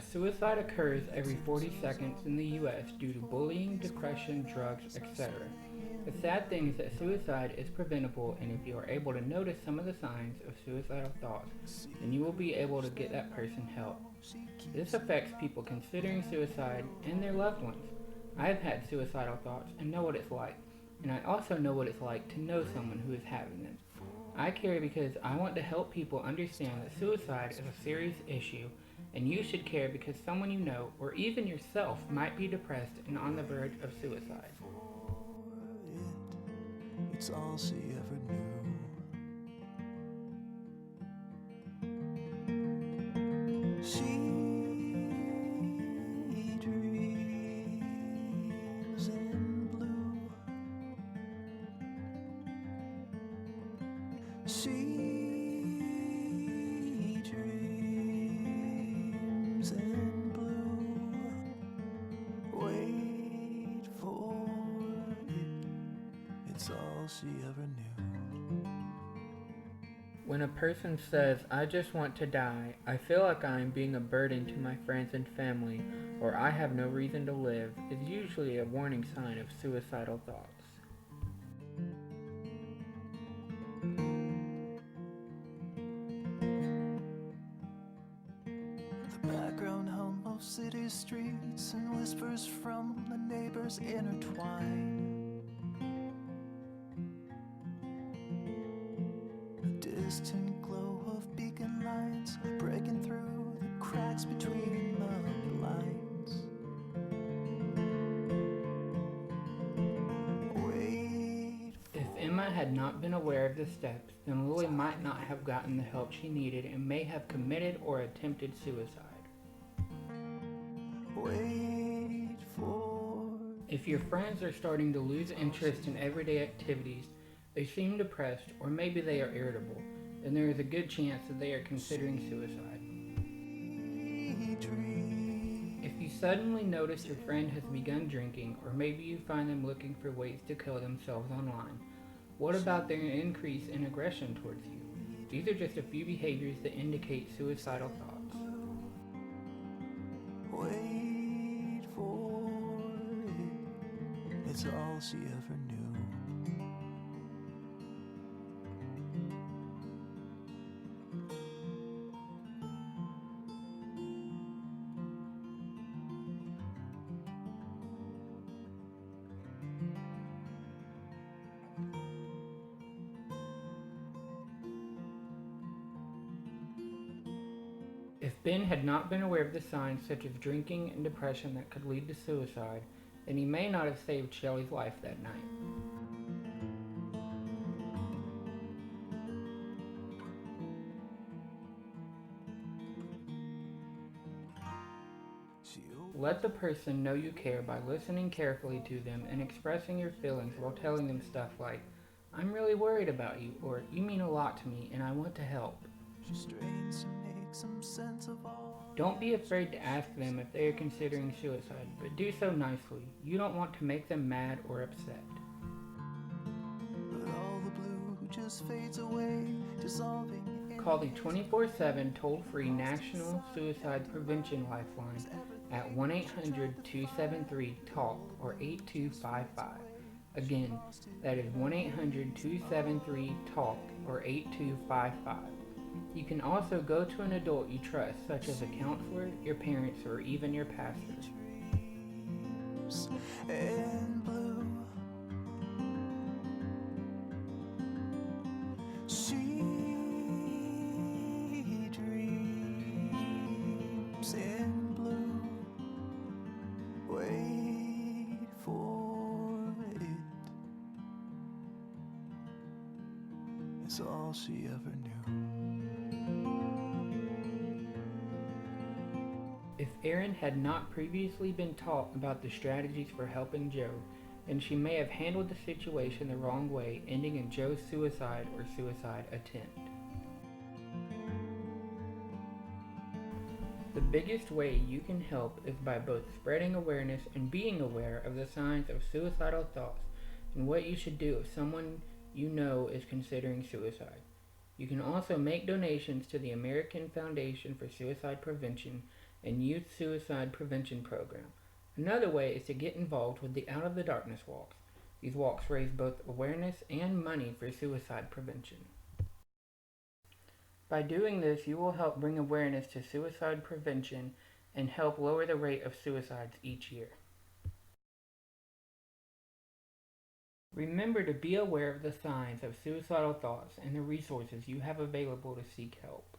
A suicide occurs every 40 seconds in the US due to bullying, depression, drugs, etc. The sad thing is that suicide is preventable, and if you are able to notice some of the signs of suicidal thoughts, then you will be able to get that person help. This affects people considering suicide and their loved ones. I have had suicidal thoughts and know what it's like, and I also know what it's like to know someone who is having them. I care because I want to help people understand that suicide is a serious issue, and you should care because someone you know, or even yourself, might be depressed and on the verge of suicide. It's all she ever knew. She dreams in blue. She dreams in blue. Wait for it. It's all she ever knew. When a person says, "I just want to die," I feel like I am being a burden to my friends and family, or I have no reason to live, is usually a warning sign of suicidal thoughts. The background hum of city streets and whispers from the neighbors intertwine. The distant glow of beacon lights breaking through the cracks between the blinds. Wait. If Emma had not been aware of the steps, then Lily might not have gotten the help she needed and may have committed or attempted suicide. Wait for. If your friends are starting to lose interest in everyday activities, they seem depressed, or maybe they are irritable, then there is a good chance that they are considering suicide. If you suddenly notice your friend has begun drinking, or maybe you find them looking for ways to kill themselves online, what about their increase in aggression towards you? These are just a few behaviors that indicate suicidal thoughts. Wait for it. It's all she ever knew. If Ben had not been aware of the signs such as drinking and depression that could lead to suicide, then he may not have saved Shelley's life that night. Let the person know you care by listening carefully to them and expressing your feelings while telling them stuff like, "I'm really worried about you," or "You mean a lot to me and I want to help." She strains to make some sense of all. Don't be afraid to ask them if they are considering suicide, but do so nicely. You don't want to make them mad or upset. But all the blue just fades away, dissolving. Call the 24/7 toll-free National Suicide Prevention Lifeline at 1-800-273-TALK or 8255. Again, that is 1-800-273-TALK or 8255. You can also go to an adult you trust, such as a counselor, your parents, or even your pastor. And blue. She dreams in blue. Wait for it. It's all she ever knew. If Erin had not previously been taught about the strategies for helping Joe, then she may have handled the situation the wrong way, ending in Joe's suicide or suicide attempt. The biggest way you can help is by both spreading awareness and being aware of the signs of suicidal thoughts and what you should do if someone you know is considering suicide. You can also make donations to the American Foundation for Suicide Prevention and youth suicide prevention program. Another way is to get involved with the Out of the Darkness walks. These walks raise both awareness and money for suicide prevention. By doing this, you will help bring awareness to suicide prevention and help lower the rate of suicides each year. Remember to be aware of the signs of suicidal thoughts and the resources you have available to seek help.